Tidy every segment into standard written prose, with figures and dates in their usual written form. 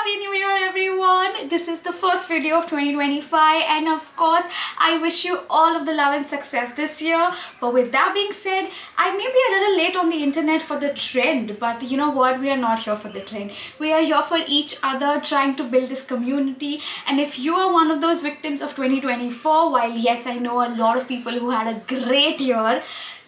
Happy New Year everyone! This is the first video of 2025 and of course I wish you all of the love and success this year. But with that being said, I may be a little late on the internet for the trend, but you know what? We are not here for the trend. We are here for each other, trying to build this community. And if you are one of those victims of 2024, while yes, I know a lot of people who had a great year,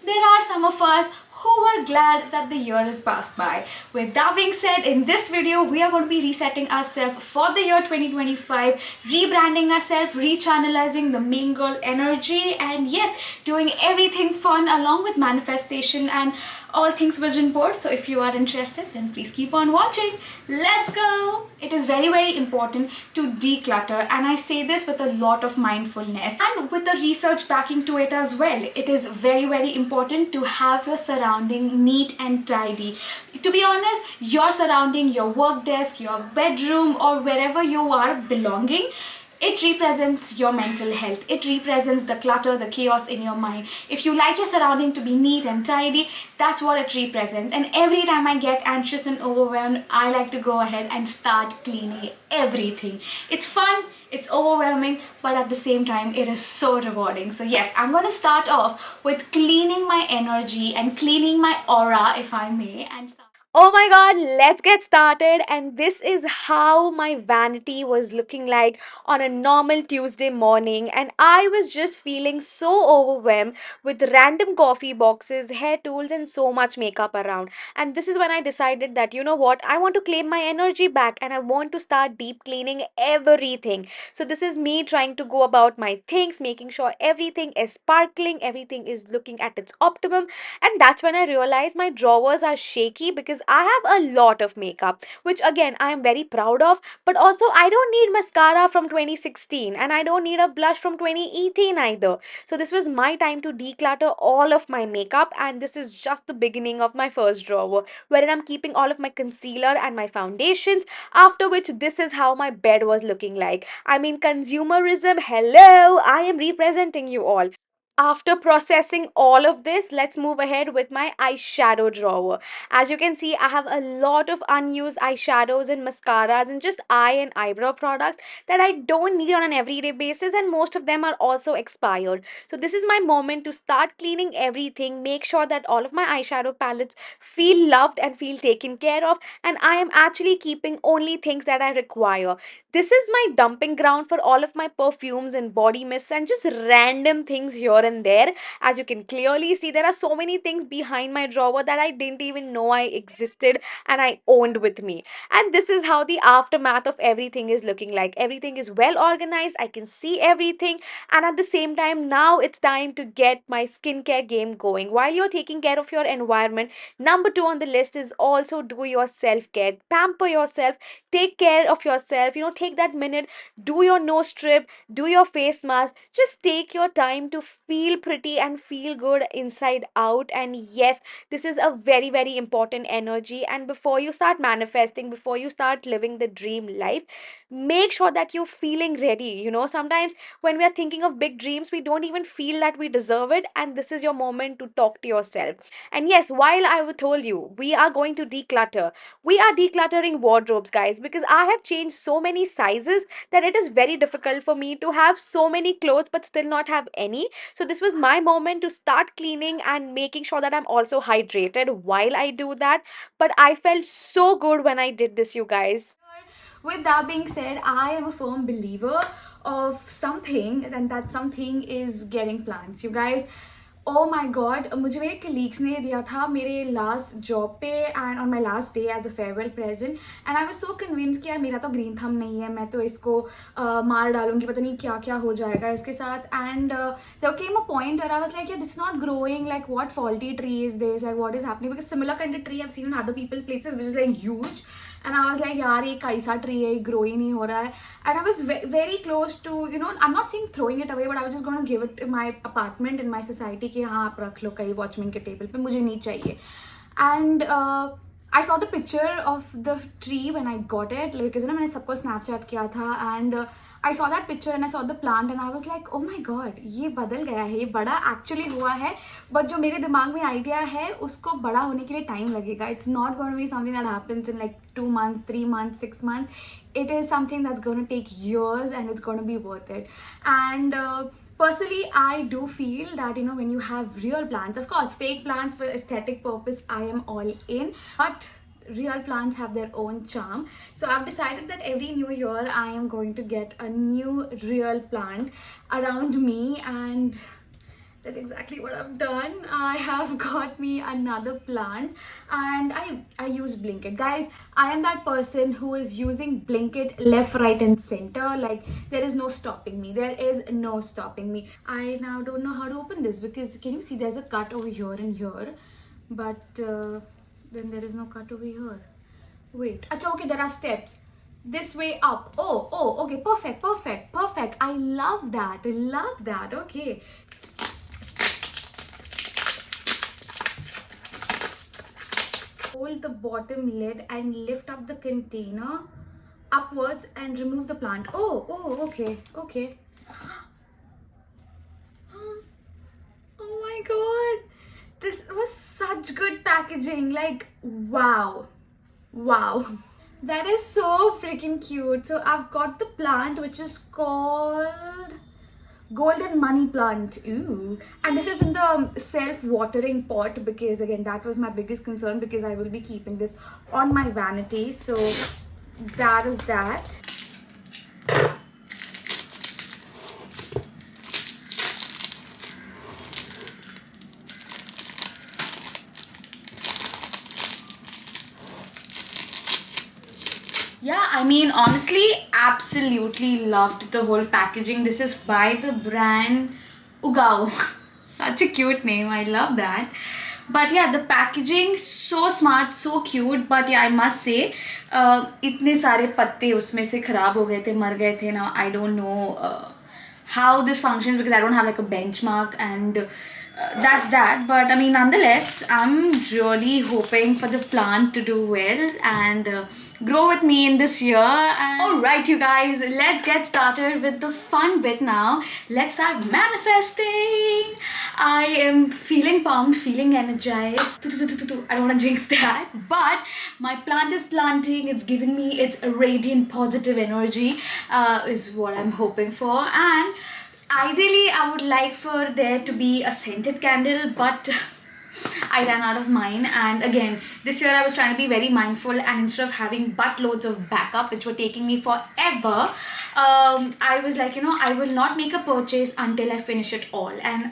there are some of us who were glad that the year is passed by. With that being said, in this video, we are going to be resetting ourselves for the year 2025, rebranding ourselves, rechannelizing the main girl energy, and yes, doing everything fun along with manifestation and all things vision board. So if you are interested, then please keep on watching. Let's go. It is very important to declutter, and I say this with a lot of mindfulness and with the research backing to it as well. It is very important to have your surrounding neat and tidy. To be honest, your surrounding, your work desk, your bedroom, or wherever you are belonging, it represents your mental health. It represents the clutter, the chaos in your mind. If you like your surrounding to be neat and tidy, that's what it represents. And every time I get anxious and overwhelmed, I like to go ahead and start cleaning everything. It's fun, it's overwhelming, but at the same time, it is so rewarding. So yes, I'm going to start off with cleaning my energy and cleaning my aura, if I may, and start. Oh my god, let's get started. And this is how my vanity was looking like on a normal Tuesday morning. And I was just feeling so overwhelmed with random coffee boxes, hair tools, and so much makeup around. And this is when I decided that, you know what, I want to claim my energy back and I want to start deep cleaning everything. So, this is me trying to go about my things, making sure everything is sparkling, everything is looking at its optimum. And that's when I realized my drawers are shaky because I have a lot of makeup, which again I am very proud of. But also, I don't need mascara from 2016 and I don't need a blush from 2018 either. So, this was my time to declutter all of my makeup, and this is just the beginning of my first drawer wherein I'm keeping all of my concealer and my foundations. After which, this is how my bed was looking like. I mean, consumerism, hello, I am representing you all. After processing all of this, let's move ahead with my eyeshadow drawer. As you can see, I have a lot of unused eyeshadows and mascaras and just eye and eyebrow products that I don't need on an everyday basis, and most of them are also expired. So, this is my moment to start cleaning everything, make sure that all of my eyeshadow palettes feel loved and feel taken care of, and I am actually keeping only things that I require. This is my dumping ground for all of my perfumes and body mists and just random things here and there. As you can clearly see, there are so many things behind my drawer that I didn't even know I existed and I owned with me. And this is how the aftermath of everything is looking like. Everything is well organized, I can see everything, and at the same time, now it's time to get my skincare game going. While you're taking care of your environment, number two on the list is also do your self care. Pamper yourself, take care of yourself, take that minute, do your nose strip, do your face mask, just take your time to feel pretty and feel good inside out. And yes, this is a very important energy. And before you start manifesting, before you start living the dream life, make sure that you're feeling ready. Sometimes when we are thinking of big dreams, we don't even feel that we deserve it, and this is your moment to talk to yourself. And yes, while I told you we are going to declutter, we are decluttering wardrobes, guys, because I have changed so many sizes that it is very difficult for me to have so many clothes but still not have any. So, this was my moment to start cleaning and making sure that I'm also hydrated while I do that. But I felt so good when I did this, you guys. With that being said, I am a firm believer of something, and that something is getting plants. You guys, oh my god, मुझे मेरे colleagues ने दिया था मेरे last job पे and on my last day as a farewell present, and I was so convinced कि यार मेरा तो green thumb नहीं है, मैं तो इसको मार डालूंगी, पता नहीं क्या क्या हो जाएगा इसके साथ. And there came a point where I was like, yeah, this is not growing, like what faulty tree is this, like what is happening, because similar kind of tree I've seen in other people's places which is like huge. And I was like, यार ये कैसा tree है, grow ही नहीं हो रहा है. And I was very close to, I'm not saying throwing it away, but I was just going to give it to my apartment in my society कि हाँ आप रख लो कहीं वॉचमैन के टेबल पे, मुझे नहीं चाहिए. And I saw the picture of the tree when I got it because मैंने सबको Snapchat किया था and I saw that picture and I saw the plant and I was like, oh my god, ये बदल गया है, ये बड़ा actually हुआ है. But जो मेरे दिमाग में idea है उसको बड़ा होने के लिए time लगेगा. It's not going to be something that happens in like 2 months, 3 months, 6 months. It is something that's going to take years and it's going to be worth it. And personally, I do feel that, you know, when you have real plants, of course, fake plants for aesthetic purpose, I am all in. But real plants have their own charm. So I've decided that every new year I am going to get a new real plant around me, and that's exactly what I've done. I have got me another plant and I use Blinkit. Guys, I am that person who is using Blinkit left, right and center. Like, there is no stopping me. There is no stopping me. I now don't know how to open this because can you see there's a cut over here and here, but then there is no cut over here. Wait, achha, okay, there are steps. This way up. Oh, okay, perfect. I love that. Okay. Hold the bottom lid and lift up the container upwards and remove the plant. Oh, okay. Oh my god. This was such good packaging. Like, wow. That is so freaking cute. So I've got the plant which is called golden money plant. Ooh. And this is in the self-watering pot because again that was my biggest concern because I will be keeping this on my vanity. So that is that. Yeah, I mean, honestly, absolutely loved the whole packaging. This is by the brand Ugao. Such a cute name. I love that. But yeah, the packaging so smart, so cute. But yeah, I must say, इतने सारे पत्ते उसमें से खराब हो गए थे, मर गए थे. Now I don't know how this functions because I don't have like a benchmark and that's that. But I mean, nonetheless, I'm really hoping for the plant to do well and grow with me in this year. And alright, you guys, let's get started with the fun bit now. Let's start manifesting. I am feeling pumped, feeling energized. I don't want to jinx that, but my plant is planting. It's giving me its radiant positive energy is what I'm hoping for. And ideally, I would like for there to be a scented candle, but I ran out of mine. And again, this year I was trying to be very mindful, and instead of having buttloads of backup which were taking me forever, I was like, you know, I will not make a purchase until I finish it all. And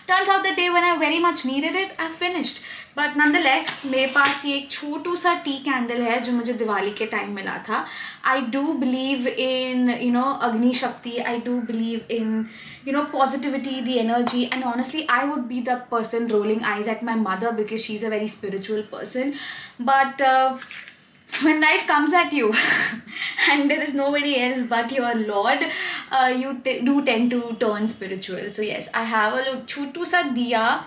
turns out the day when I very much needed it, I finished. But nonetheless, मेरे पास ये एक छोटू सा T candle है जो मुझे दिवाली के time मिला था. I do believe in, you know, Agni Shakti. I do believe in, you know, positivity, the energy. And honestly, I would be the person rolling eyes at my mother because she's a very spiritual person. But when life comes at you and there is nobody else but your Lord, you do tend to turn spiritual. So yes, I have a chotu sa diya.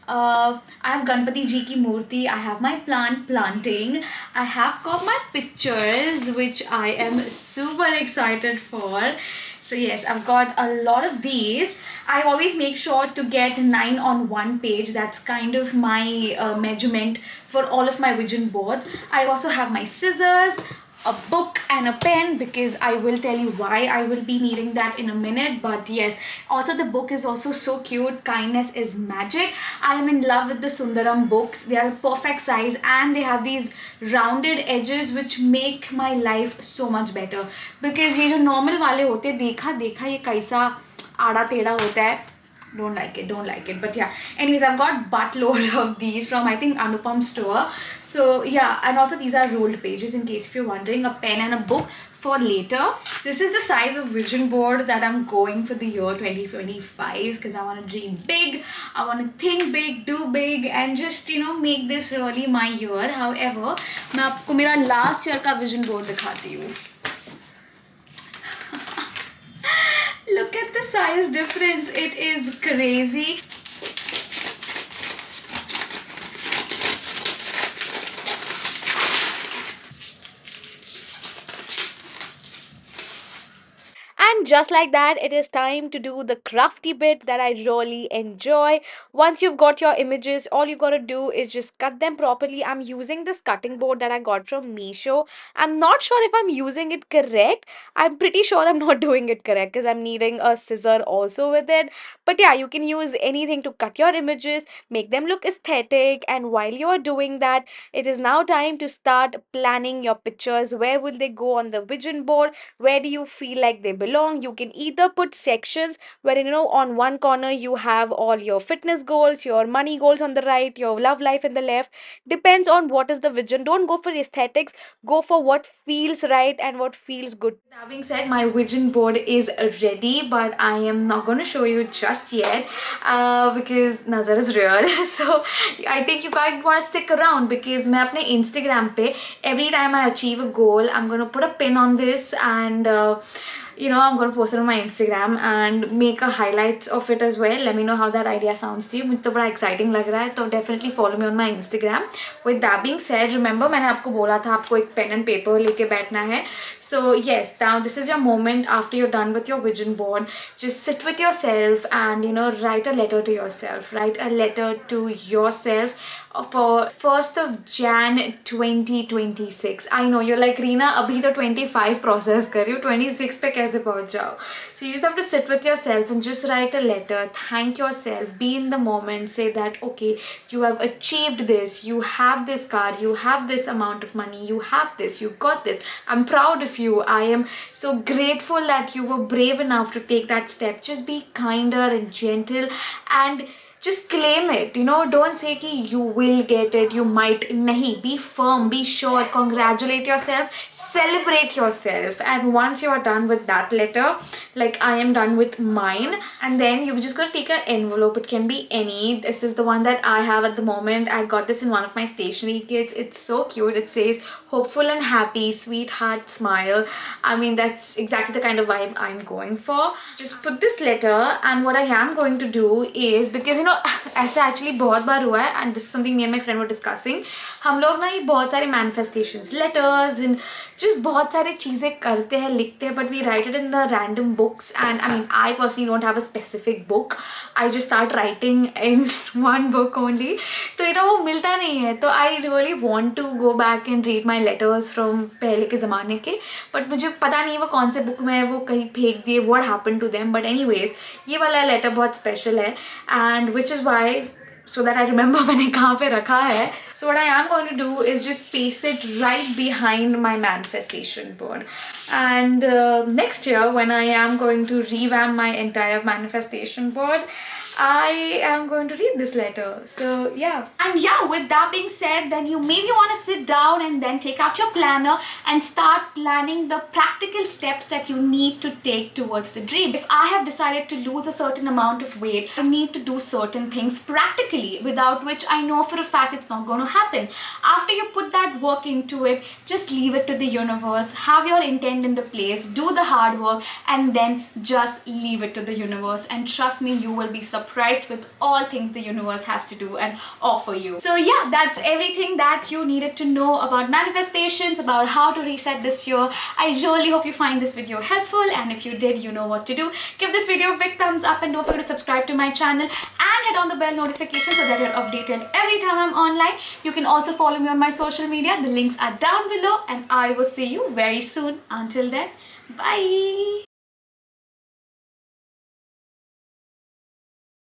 I have Ganpati ji ki murti. I have my plant planting. I have got my pictures which I am super excited for. So yes, I've got a lot of these. I always make sure to get 9 on one page. That's kind of my measurement for all of my vision boards. I also have my scissors, a book and a pen because I will tell you why I will be needing that in a minute. But yes, also the book is also so cute. Kindness is Magic. I am in love with the Sundaram books. They are the perfect size and they have these rounded edges which make my life so much better. Because ये जो normal वाले होते हैं, देखा ये कैसा आड़ा टेढ़ा होता है. Don't like it. But yeah, anyways, I've got buttload of these from I think Anupam store. So yeah, and also these are rolled pages in case if you're wondering. A pen and a book for later. This is the size of vision board that I'm going for the year 2025 because I want to dream big, I want to think big, do big, and just, you know, make this really my year. However, मैं आपको मेरा last year का vision board दिखाती हूँ. Look at the size difference. It is crazy. just like that, it is time to do the crafty bit that I really enjoy. Once you've got your images, all you gotta do is just cut them properly. I'm using this cutting board that I got from Meesho. I'm not sure if I'm using it correct. I'm pretty sure I'm not doing it correct because I'm needing a scissor also with it. But yeah, you can use anything to cut your images, make them look aesthetic. And while you are doing that, it is now time to start planning your pictures. Where will they go on the vision board? Where do you feel like they belong? You can either put sections where, on one corner you have all your fitness goals, your money goals on the right, your love life in the left. Depends on what is the vision. Don't go for aesthetics, go for what feels right and what feels good. That being said, my vision board is ready, but I am not going to show you just yet because nazar is real. So I think you guys want to stick around because मैं अपने Instagram पे every time I achieve a goal, I'm going to put a pin on this and I'm going to post it on my Instagram and make a highlights of it as well. Let me know how that idea sounds to you. मुझे तो बड़ा exciting लग रहा है, तो definitely follow me on my Instagram. With that being said, remember मैंने आपको बोला था आपको एक pen and paper लेके बैठना है. So yes, now this is your moment after you're done with your vision board. Just sit with yourself and write a letter to yourself. Write a letter to yourself for 1st of Jan 2026. I know you're like, Reena, abhi to 25 process कर रही हूँ, 26 पे कैसे पहुँच जाओ? So you just have to sit with yourself and just write a letter. Thank yourself. Be in the moment. Say that, okay, you have achieved this. You have this car. You have this amount of money. You have this. You got this. I'm proud of you. I am so grateful that you were brave enough to take that step. Just be kinder and gentle and just claim it. Don't say ki you will get it, you might. Nahi, be firm, be sure, congratulate yourself, celebrate yourself. And once you are done with that letter, like I am done with mine, and then you're just going to take an envelope. It can be any. This is the one that I have at the moment. I got this in one of my stationery kits. It's so cute. It says hopeful and happy, sweetheart, smile. I mean, that's exactly the kind of vibe I'm going for. Just put this letter, and what I am going to do is, because ऐसा actually बहुत बार हुआ है and this is something me and my friend were discussing. हम लोग ना ये बहुत सारे मैनिफेस्टेशंस, लेटर्स एंड जस्ट बहुत सारे चीज़ें करते हैं, लिखते हैं, but we write it in the random books. And I mean, I personally don't have a specific book. I just start writing in one book only. तो वो मिलता नहीं है. तो I really want to go back and read my letters from पहले के ज़माने के, बट मुझे पता नहीं है वो कौन से बुक में है, वो कहीं फेंक दिए, what happened to them. But anyways, ये वाला लेटर बहुत स्पेशल है and which is why, so that I remember मैंने कहाँ पे रखा है. So what I am going to do is just paste it right behind my manifestation board. And next year, when I am going to revamp my entire manifestation board, I am going to read this letter. So yeah. And yeah, with that being said, then you maybe want to sit down and then take out your planner and start planning the practical steps that you need to take towards the dream. If I have decided to lose a certain amount of weight, I need to do certain things practically, without which I know for a fact it's not going to happen. After you put that work into it, just leave it to the universe. Have your intent in the place, do the hard work, and then just leave it to the universe. And trust me, you will be surprised with all things the universe has to do and offer you. So yeah, that's everything that you needed to know about manifestations, about how to reset this year. I really hope you find this video helpful, and if you did, you know what to do. Give this video a big thumbs up and don't forget to subscribe to my channel and hit on the bell notification so that you're updated every time I'm online. You can also follow me on my social media. The links are down below, and I will see you very soon. Until then, bye.